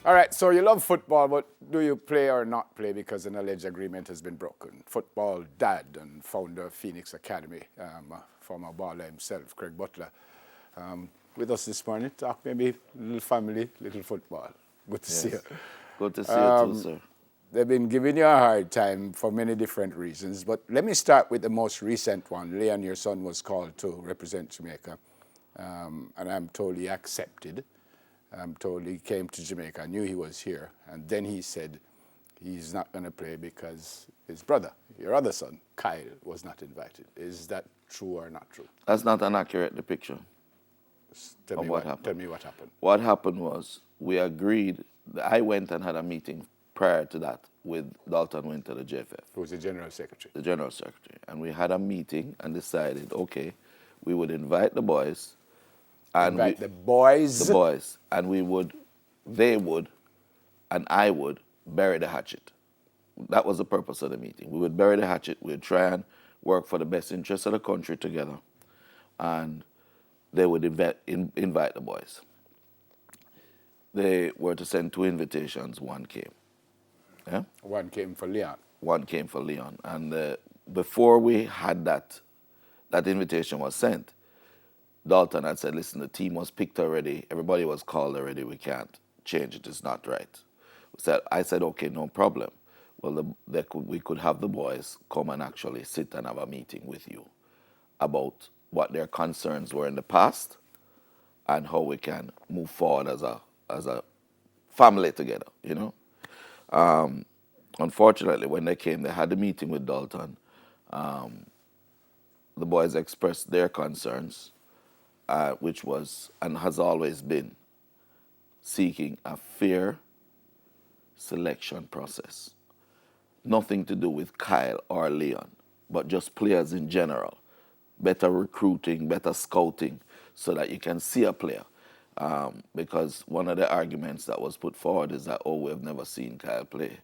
All right, so you love football, but do you play or not play because an alleged agreement has been broken? Football dad and founder of Phoenix Academy, former baller himself, Craig Butler, with us this morning. Talk maybe little family, little football. Good to see you. Yes. Good to see you too, sir. They've been giving you a hard time for many different reasons, but let me start with the most recent one. Leon, your son, was called to represent Jamaica, and I'm told he accepted. I'm told he came to Jamaica, I knew he was here, and then he said he's not going to play because his brother, your other son, Kyle, was not invited. Is that true or not true? That's not an accurate depiction Tell of me what happened. Tell me what happened. What happened was we agreed. I went and had a meeting prior to that with Dalton Winter, the JFF, Who was the general secretary? the general secretary, and we had a meeting and decided, okay, we would invite the boys, and Invite the boys. and they would, and I would bury the hatchet. That was the purpose of the meeting. We would bury the hatchet. We'd try and work for the best interests of the country together, and they would invite the boys. They were to send 2 invitations. One came. Yeah? One came for Leon. One came for Leon. And before we had that invitation was sent, Dalton had said, listen, the team was picked already. Everybody was called already. We can't change it. It's not right. I said, okay, no problem. Well, we could have the boys come and actually sit and have a meeting with you about what their concerns were in the past and how we can move forward as a family together, you know. Unfortunately, when they came, they had a meeting with Dalton. The boys expressed their concerns, which was and has always been seeking a fair selection process. Nothing to do with Kyle or Leon, but just players in general. Better recruiting, better scouting, so that you can see a player. Because one of the arguments that was put forward is that, we've never seen Kyle play.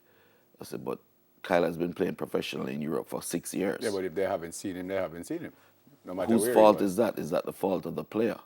I said, but Kyle has been playing professionally in Europe for 6 years. Yeah, but if they haven't seen him, they haven't seen him. No matter Whose where fault he was. is that? Is that the fault of the player?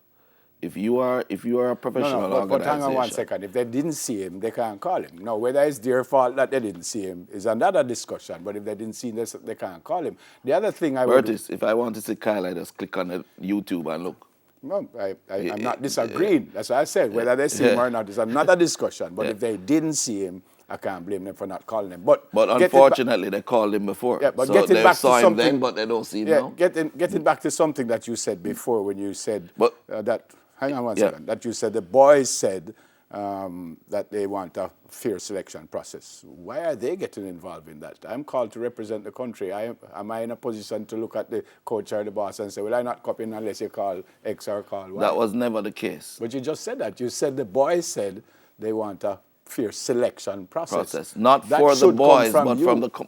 If you are a professional No, but hang organization, on 1 second. If they didn't see him, they can't call him. No, whether it's their fault that they didn't see him is another discussion. But if they didn't see him, they can't call him. The other thing I would... Curtis, if I want to see Kyle, I just click on the YouTube and look. No, I'm not disagreeing. That's what I said. Whether they see him or not is another discussion. But if they didn't see him, I can't blame them for not calling him. But unfortunately, they called him before. Yeah, but so getting they back saw to him something, then, but they don't see him now. Getting back to something that you said before when you said that. Hang on 1 Yeah. second. That you said the boys said that they want a fair selection process. Why are they getting involved in that? I'm called to represent the country. Am I in a position to look at the coach or the boss and say, well, I not come in unless you call X or call Y? That was never the case. But you just said that. You said the boys said they want a fair selection process. Not that for the boys, but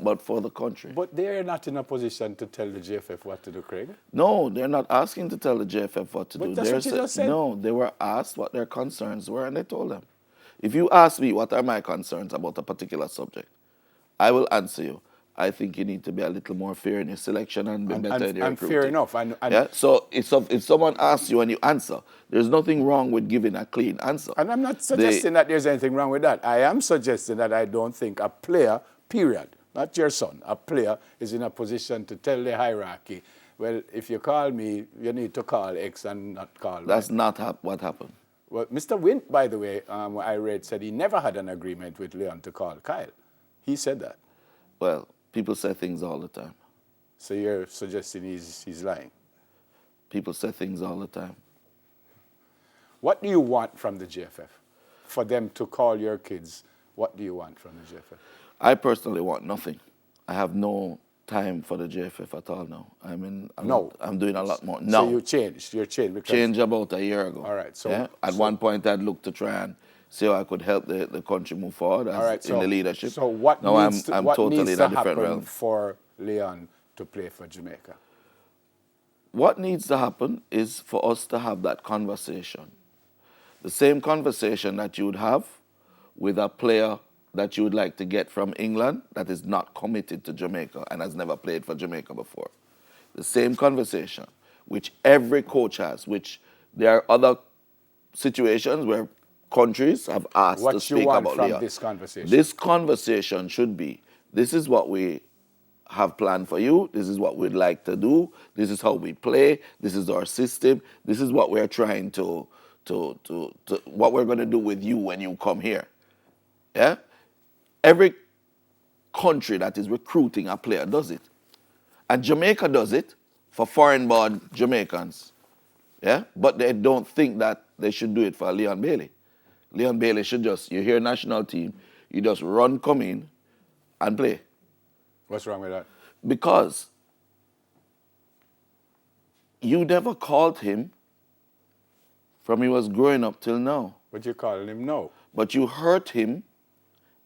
but for the country. But they're not in a position to tell the JFF what to do, Craig. No, they're not asking to tell the JFF what to do. That's what you just said. No, they were asked what their concerns were, and they told them. If you ask me what are my concerns about a particular subject, I will answer you. I think you need to be a little more fair in your selection and be better in your recruiting. Fair enough. Yeah? So if someone asks you and you answer, there's nothing wrong with giving a clean answer. And I'm not suggesting that there's anything wrong with that. I am suggesting that I don't think a player, period, not your son, a player is in a position to tell the hierarchy, well, if you call me, you need to call X and not call Y. That's not what happened. Well, Mr. Wint, by the way, I read, said he never had an agreement with Leon to call Kyle. He said that. Well, people say things all the time. So you're suggesting he's lying? People say things all the time. What do you want from the JFF? For them to call your kids, what do you want from the JFF? I personally want nothing. I have no time for the JFF at all now. I'm doing a lot more. No. So you changed. You're changed because... Changed about a year ago. All right. So yeah? At one point, I'd looked to try and see how I could help the country move forward in the leadership. So what now needs I'm what totally needs in a to different happen realm. for Leon to play for Jamaica? What needs to happen is for us to have that conversation. The same conversation that you would have with a player that you would like to get from England that is not committed to Jamaica and has never played for Jamaica before. The same conversation, which every coach has, which there are other situations where countries have asked to What you speak want about from Leon. this conversation? This conversation should be, this is what we have planned for you. This is what we'd like to do. This is how we play. This is our system. This is what we're trying to what we're going to do with you when you come here. Yeah? Every country that is recruiting a player does it. And Jamaica does it for foreign-born Jamaicans. Yeah? But they don't think that they should do it for Leon Bailey. Leon Bailey should just, you hear national team, you just run, come in, and play. What's wrong with that? Because you never called him from he was growing up till now. But you calling him no. But you hurt him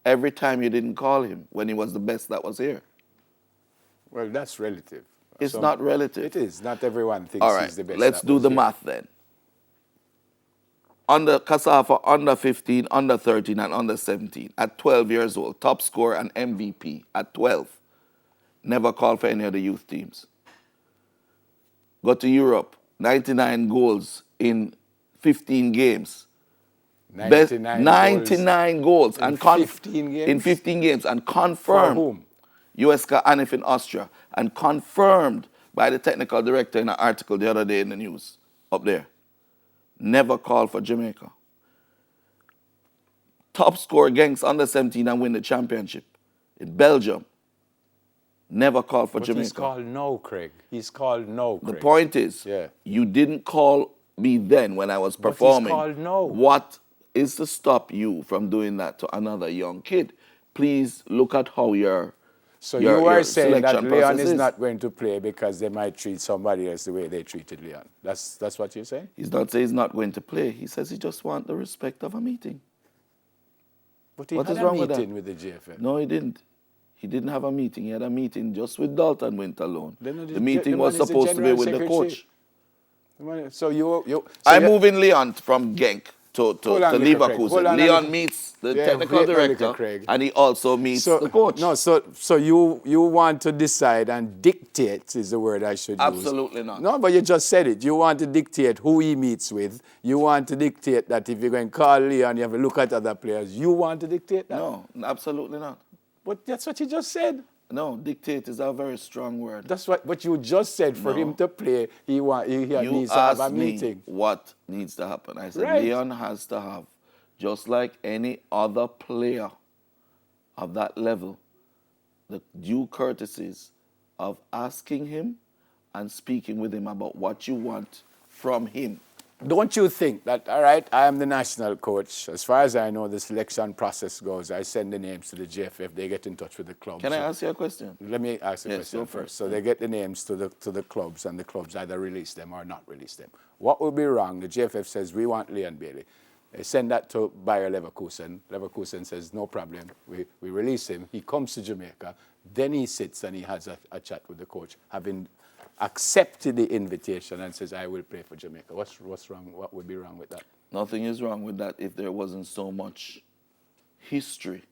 every time you didn't call him when he was the best that was here. Well, that's relative. It's not relative. It is. Not everyone thinks All right, he's the best. let's do the math then. Under Kasafa, under 15, under 13, and under 17, at 12 years old, top scorer and MVP at 12. Never called for any of the youth teams. Go to Europe, 99 goals in 15 games. 99 goals. In 15 games? In 15 games. And For confirmed. whom? USK Anif in Austria. And confirmed by the technical director in an article the other day in the news up there. Never called for Jamaica. Top scorer against under 17 and win the championship in Belgium. Never called for Jamaica. He's called no, Craig. He's called no, Craig. The point is, Yeah. you didn't call me then when I was performing. called no. What is to stop you from doing that to another young kid? Please look at how your So your- you are your saying that selection Leon process is is. not going to play because they might treat somebody else the way they treated Leon. That's what you're saying? He's not saying he's not going to play. He says he just wants the respect of a meeting. But he What had is a wrong with meeting that? with the GFF. No, he didn't. He didn't have a meeting. He had a meeting just with Dalton went alone. Then The meeting the was man is the supposed to be general with the secretary. coach. So so I'm you- moving Leon from Genk to Hold on, Mr. Craig. Hold Leverkusen. on, Leon Mr. meets the Yeah, technical wait a minute, director, Craig. and he also meets the coach. No, so you want to decide and dictate is the word I should use. Absolutely not. No, but you just said it. You want to dictate who he meets with. You want to dictate that if you're going to call Leon, you have to look at other players. You want to dictate that? No, absolutely not. But that's what you just said. No, dictate is a very strong word. That's what you just said. For No. him to play, he You needs to have a asked me meeting. what needs to happen. I said Right. Leon has to have, just like any other player of that level, the due courtesies of asking him and speaking with him about what you want from him. Don't you think that, all right, I am the national coach. As far as I know, the selection process goes, I send the names to the GFF. They get in touch with the clubs. Can I ask you a question? Let me ask the Yes, question go for first. it. So they get the names to the clubs, and the clubs either release them or not release them. What would be wrong? The GFF says, we want Leon Bailey. They send that to Bayer Leverkusen. Leverkusen says, no problem. We release him. He comes to Jamaica. Then he sits and he has a chat with the coach, having accepted the invitation and says, I will play for Jamaica. What's wrong? What would be wrong with that? Nothing is wrong with that if there wasn't so much history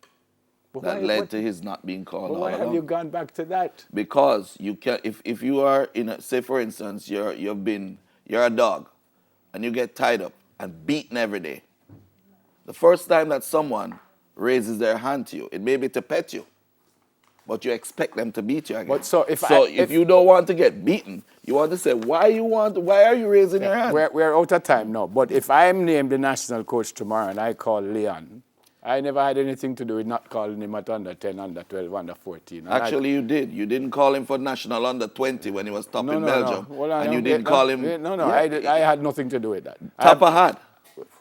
But that why- led what- to his not being called But all why have along. you gone back to that? Because you can, if you are in a, say for instance, you're a dog, and you get tied up and beaten every day. The first time that someone raises their hand to you, it may be to pet you, but you expect them to beat you again. But so if you don't want to get beaten, you want to say why are you raising your hand? We're out of time now. But if I'm named the national coach tomorrow and I call Leon, I never had anything to do with not calling him at under 10, under 12, under 14. And Actually, you did. You didn't call him for national under 20 when he was top in Belgium, Hold on, and no. you didn't call him. No, Yeah. I had nothing to do with that. Tapa had.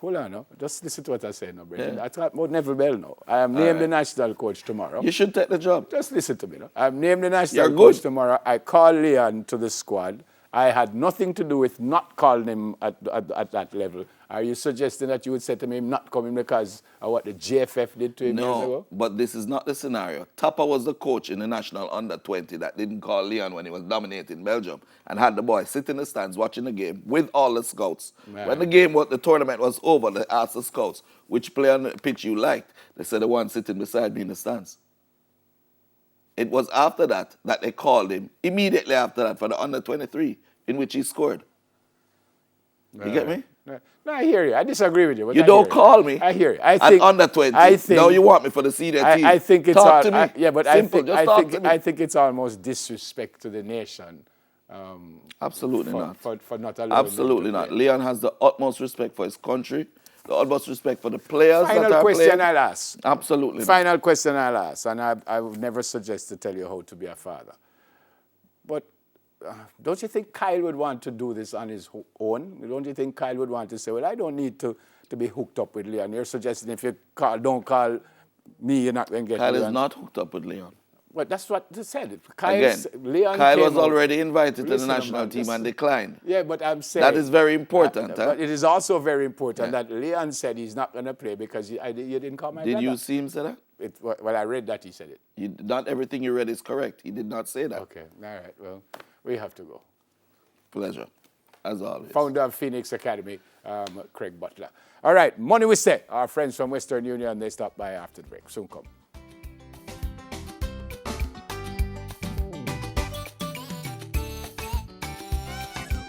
Hold on, no. Just listen to what I say now, Brendan. Yeah. I talk about Neville Bell now. I am named the national coach tomorrow. You should take the job. Just listen to me. No? I'm named the national You're coach good. tomorrow. I call Leon to the squad. I had nothing to do with not calling him at that level. Are you suggesting that you would say to me, not coming because of what the GFF did to him years No, ago? but this is not the scenario. Tapa was the coach in the national under 20 that didn't call Leon when he was dominating Belgium and had the boy sit in the stands watching the game with all the scouts. Man. When the tournament was over, they asked the scouts, which player on the pitch you liked? They said the one sitting beside me in the stands. It was after that they called him, immediately after that, for the under 23, in which he scored. You get me? No, I hear you. I disagree with you. But You I don't hear call me. I hear you. I And think under 20. I think, Now you want me for the senior team. I think it's talk all, to me. yeah, but Simple. Just talk to me. I think it's almost disrespect to the nation. Absolutely not. For not allowing Absolutely them to not. play. Leon has the utmost respect for his country, the utmost respect for the players that Final are question playing. I'll ask. Absolutely not. Final question I'll ask, and I would never suggest to tell you how to be a father. But don't you think Kyle would want to do this on his own? Don't you think Kyle would want to say, well, I don't need to be hooked up with Leon? You're suggesting if you don't call me, you're not going to get Kyle Leon. is not hooked up with Leon. But that's what they said. Again, Leon Kyle came was out. already invited to the Listen, national man, team listen. and declined. Yeah, but I'm saying... That is very important. But it is also very important Yeah. that Leon said he's not going to play because you didn't call my Did brother. you see him say that? Well, I read that he said it. Not everything you read is correct. He did not say that. Okay, all right. Well, we have to go. Pleasure, as always. Founder of Phoenix Academy, Craig Butler. All right, money we say. Our friends from Western Union, they stop by after the break. Soon come.